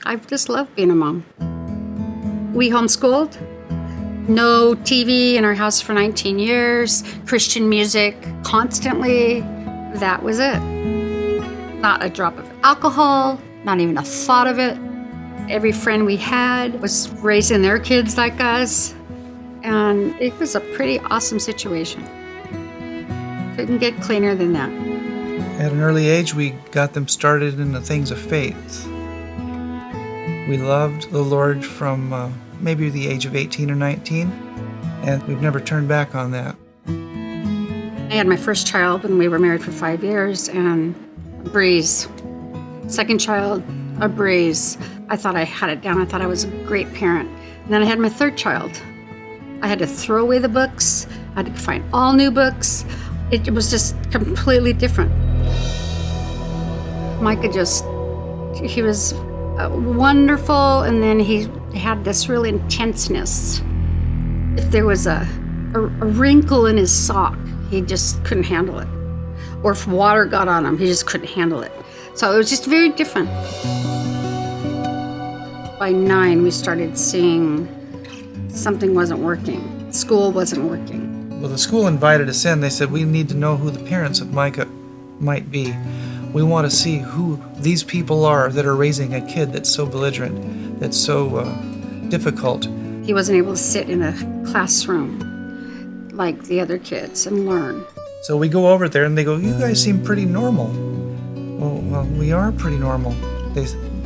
I've just loved being a mom. We homeschooled. No TV in our house for 19 years. Christian music constantly. That was it. Not a drop of alcohol, not even a thought of it. Every friend we had was raising their kids like us. And it was a pretty awesome situation. Couldn't get cleaner than that. At an early age, we got them started in the things of faith. We loved the Lord from maybe the age of 18 or 19, and we've never turned back on that. I had my first child when we were married for 5 years, and a breeze. Second child, a breeze. I thought I had it down. I thought I was a great parent. And then I had my third child. I had to throw away the books. I had to find all new books. It was just completely different. Micah he was wonderful, and then he had this real intenseness. If there was a wrinkle in his sock, he just couldn't handle it. Or if water got on him, he just couldn't handle it. So it was just very different. By 9, we started seeing something wasn't working. School wasn't working. Well, the school invited us in. They said, we need to know who the parents of Micah might be. We want to see who these people are that are raising a kid that's so belligerent, that's so difficult. He wasn't able to sit in a classroom like the other kids and learn. So we go over there and they go, you guys seem pretty normal. Oh, well, we are pretty normal.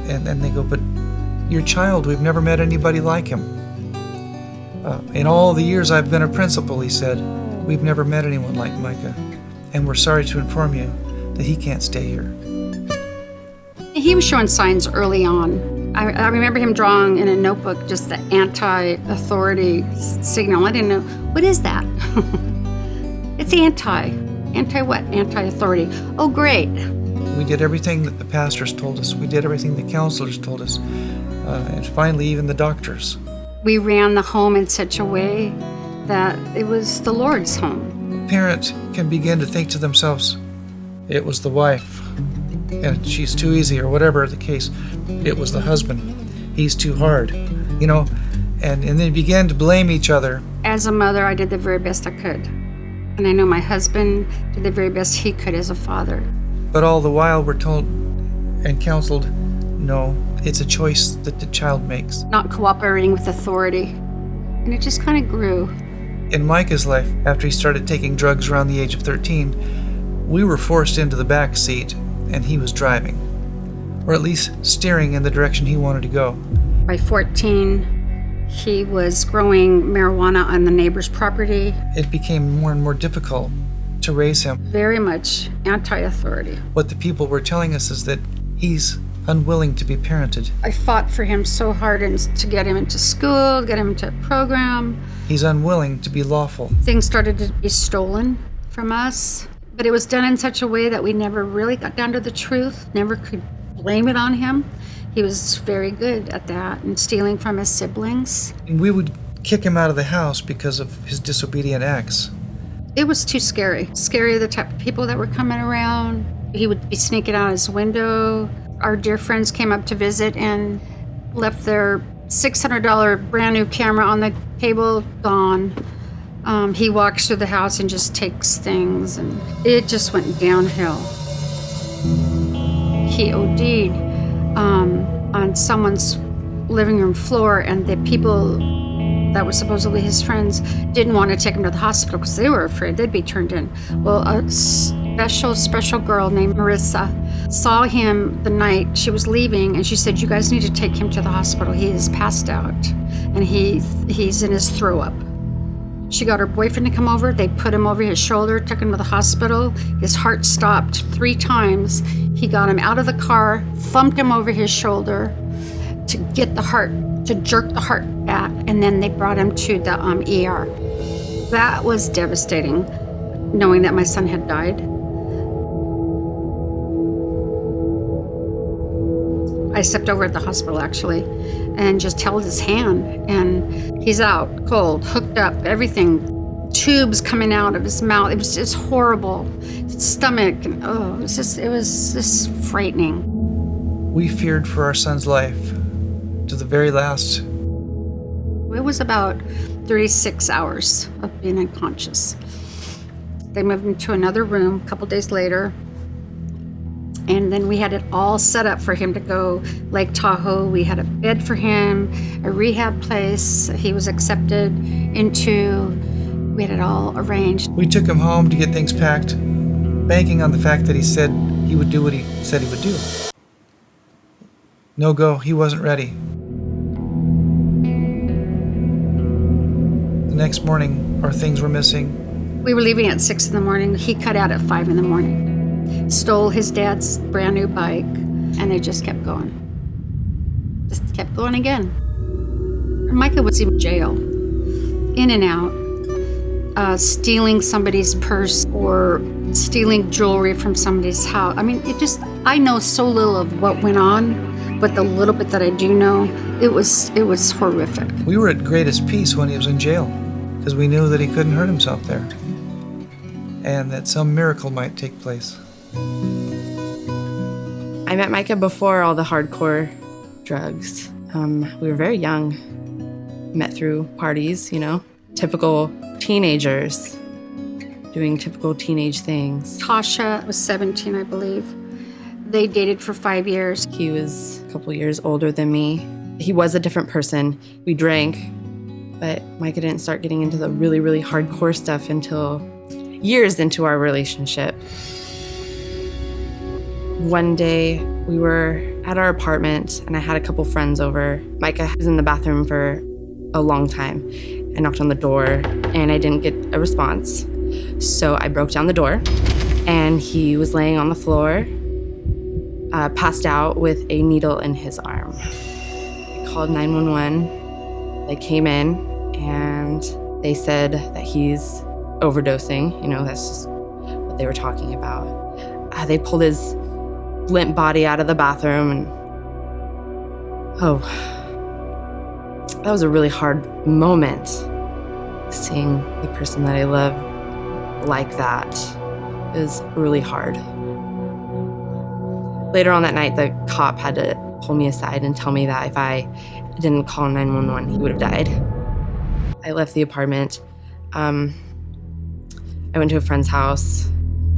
And they go, but your child, we've never met anybody like him. In all the years I've been a principal, he said, we've never met anyone like Micah. And we're sorry to inform you that he can't stay here. He was showing signs early on. I remember him drawing in a notebook just the anti-authority signal. I didn't know, what is that? It's anti what? Anti-authority. Oh, great. We did everything that the pastors told us. We did everything the counselors told us. And finally, even the doctors. We ran the home in such a way that it was the Lord's home. A parent can begin to think to themselves, it was the wife, and she's too easy, or whatever the case. It was the husband. He's too hard, and they began to blame each other. As a mother, I did the very best I could. And I know my husband did the very best he could as a father. But all the while we're told and counseled, no, it's a choice that the child makes. Not cooperating with authority. And it just kind of grew. In Micah's life, after he started taking drugs around the age of 13, we were forced into the back seat and he was driving, or at least steering in the direction he wanted to go. By 14, he was growing marijuana on the neighbor's property. It became more and more difficult to raise him. Very much anti-authority. What the people were telling us is that he's unwilling to be parented. I fought for him so hard to get him into school, get him into a program. He's unwilling to be lawful. Things started to be stolen from us, but it was done in such a way that we never really got down to the truth, never could blame it on him. He was very good at that and stealing from his siblings. And we would kick him out of the house because of his disobedient acts. It was too scary. Scary, the type of people that were coming around. He would be sneaking out his window. Our dear friends came up to visit and left their $600 brand new camera on the table, gone. He walks through the house and just takes things, and it just went downhill. He OD'd on someone's living room floor, and the people that were supposedly his friends didn't want to take him to the hospital because they were afraid they'd be turned in. Well, a special girl named Marissa saw him the night she was leaving, and she said, you guys need to take him to the hospital. He is passed out, and he's in his throw up. She got her boyfriend to come over. They put him over his shoulder, took him to the hospital. His heart stopped 3 times. He got him out of the car, thumped him over his shoulder to get the heart, to jerk the heart back, and then they brought him to the ER. That was devastating, knowing that my son had died. I stepped over at the hospital, actually, and just held his hand, and he's out, cold, hooked up, everything, tubes coming out of his mouth. It was just horrible. His stomach, and it was just frightening. We feared for our son's life. to the very last. It was about 36 hours of being unconscious. They moved him to another room a couple days later. And then we had it all set up for him to go Lake Tahoe. We had a bed for him, a rehab place he was accepted into. We had it all arranged. We took him home to get things packed, banking on the fact that he said he would do what he said he would do. No go, he wasn't ready. The next morning, our things were missing. We were leaving at 6 in the morning. He cut out at 5 in the morning. Stole his dad's brand new bike, and it just kept going. Just kept going again. Micah was in jail, in and out, stealing somebody's purse or stealing jewelry from somebody's house. I mean, I know so little of what went on, but the little bit that I do know, it was horrific. We were at greatest peace when he was in jail, because we knew that he couldn't hurt himself there, and that some miracle might take place. I met Micah before all the hardcore drugs. We were very young, met through parties, typical teenagers doing typical teenage things. Tasha was 17, I believe. They dated for 5 years. He was a couple years older than me. He was a different person. We drank, but Micah didn't start getting into the really, really hardcore stuff until years into our relationship. One day, we were at our apartment, and I had a couple friends over. Micah was in the bathroom for a long time. I knocked on the door, and I didn't get a response. So I broke down the door, and he was laying on the floor, passed out with a needle in his arm. I called 911. They came in, and they said that he's overdosing. That's just what they were talking about. They pulled his limp body out of the bathroom, and that was a really hard moment, seeing the person that I loved like that. It was really hard. Later on that night, the cop had to pull me aside and tell me that if I didn't call 911, he would have died. I left the apartment. I went to a friend's house,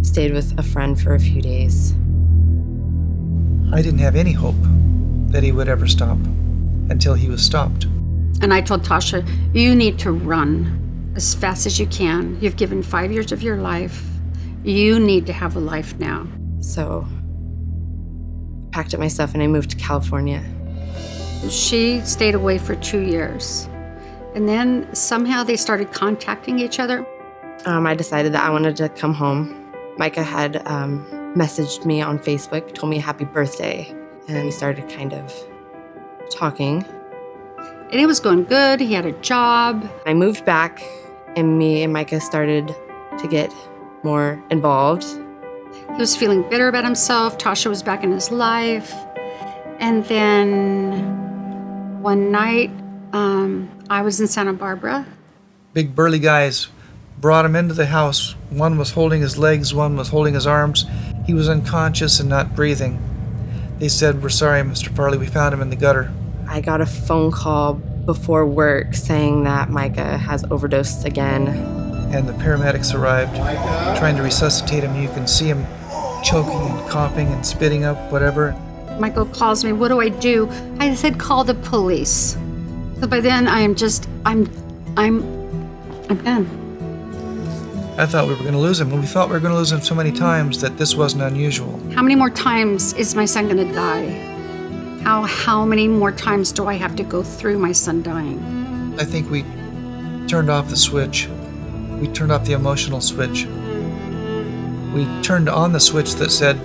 stayed with a friend for a few days. I didn't have any hope that he would ever stop until he was stopped. And I told Tasha, you need to run as fast as you can. You've given 5 years of your life. You need to have a life now. So I packed up my stuff and I moved to California. She stayed away for 2 years. And then somehow they started contacting each other. I decided that I wanted to come home. Micah had messaged me on Facebook, told me happy birthday, and we started kind of talking. And it was going good. He had a job. I moved back, and me and Micah started to get more involved. He was feeling bitter about himself. Tasha was back in his life. And then one night, I was in Santa Barbara. Big burly guys brought him into the house. One was holding his legs, one was holding his arms. He was unconscious and not breathing. They said, "We're sorry, Mr. Farley, we found him in the gutter." I got a phone call before work saying that Micah has overdosed again. And the paramedics arrived, trying to resuscitate him. You can see him choking and coughing and spitting up, whatever. Michael calls me, what do I do? I said, call the police. So by then I'm done. I thought we were going to lose him, and we thought we were going to lose him so many times that this wasn't unusual. How many more times is my son going to die? How many more times do I have to go through my son dying? I think we turned off the switch. We turned off the emotional switch. We turned on the switch that said,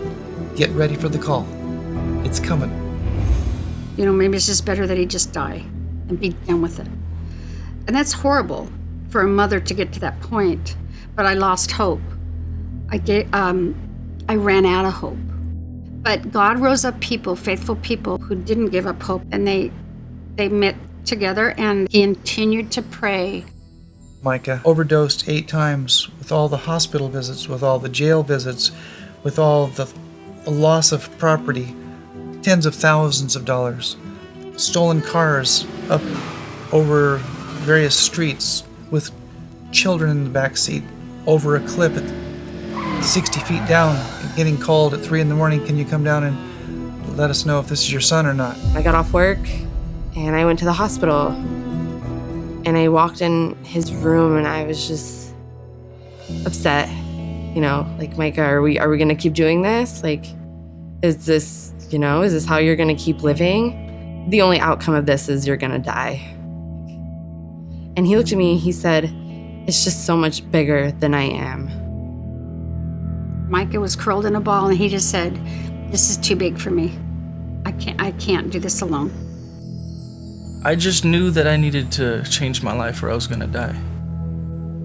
get ready for the call. It's coming. Maybe it's just better that he just die and be done with it. And that's horrible for a mother to get to that point. But I lost hope. I ran out of hope. But God rose up people, faithful people, who didn't give up hope, and they met together and he continued to pray. Micah overdosed 8 times, with all the hospital visits, with all the jail visits, with all the loss of property, tens of thousands of dollars. stolen cars up over various streets with children in the back seat, over a cliff at 60 feet down, and getting called at 3 a.m, can you come down and let us know if this is your son or not? I got off work and I went to the hospital, and I walked in his room and I was just upset. Like, Micah, are we gonna keep doing this? Like, is this how you're gonna keep living? The only outcome of this is you're gonna die. And he looked at me, he said, it's just so much bigger than I am. Micah was curled in a ball and he just said, this is too big for me. I can't do this alone. I just knew that I needed to change my life or I was gonna die.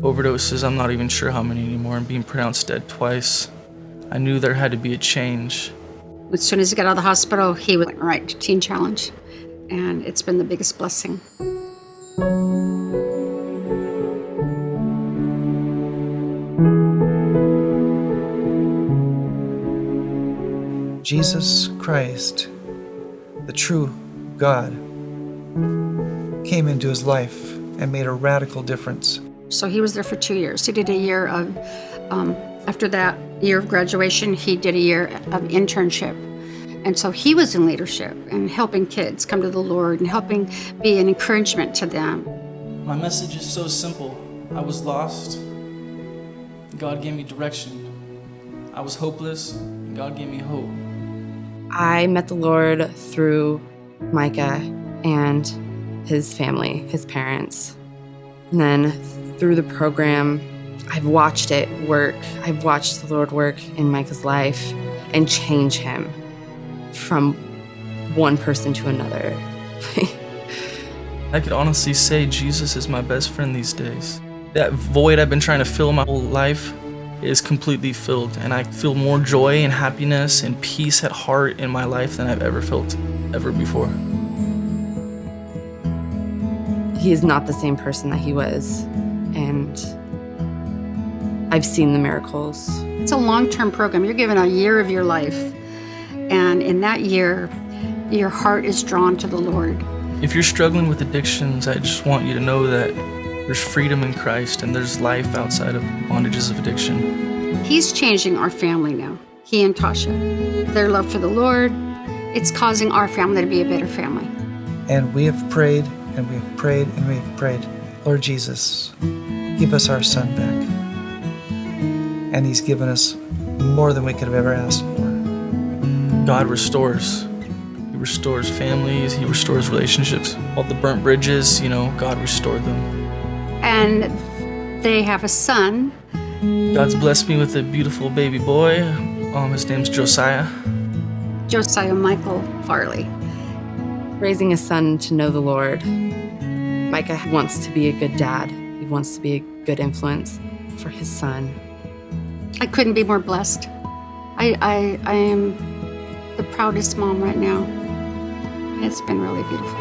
Overdoses, I'm not even sure how many anymore, and being pronounced dead twice. I knew there had to be a change. As soon as he got out of the hospital, he went right to Teen Challenge, and it's been the biggest blessing. Jesus Christ, the true God, came into his life and made a radical difference. So he was there for 2 years. He did a year of, after that year of graduation, he did a year of internship. And so he was in leadership and helping kids come to the Lord and helping be an encouragement to them. My message is so simple. I was lost. God gave me direction. I was hopeless, and God gave me hope. I met the Lord through Micah and his family, his parents. And then through the program, I've watched it work. I've watched the Lord work in Micah's life and change him from one person to another. I could honestly say Jesus is my best friend these days. That void I've been trying to fill my whole life is completely filled, and I feel more joy and happiness and peace at heart in my life than I've ever felt ever before. He is not the same person that he was, and I've seen the miracles. It's a long-term program. You're given a year of your life, and in that year, your heart is drawn to the Lord. If you're struggling with addictions, I just want you to know that there's freedom in Christ and there's life outside of bondages of addiction. He's changing our family now, he and Tasha. Their love for the Lord, it's causing our family to be a better family. And we have prayed, and we have prayed, and we have prayed. Lord Jesus, give us our son back. And he's given us more than we could have ever asked for. God restores. He restores families, he restores relationships. All the burnt bridges, God restored them. And they have a son. God's blessed me with a beautiful baby boy. His name's Josiah. Josiah Michael Farley. Raising a son to know the Lord. Micah wants to be a good dad. He wants to be a good influence for his son. I couldn't be more blessed. I am the proudest mom right now. It's been really beautiful.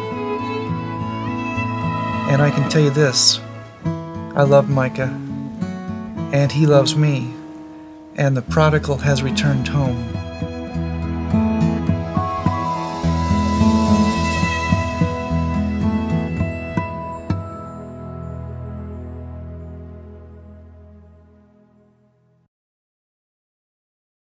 And I can tell you this, I love Micah, and he loves me, and the prodigal has returned home.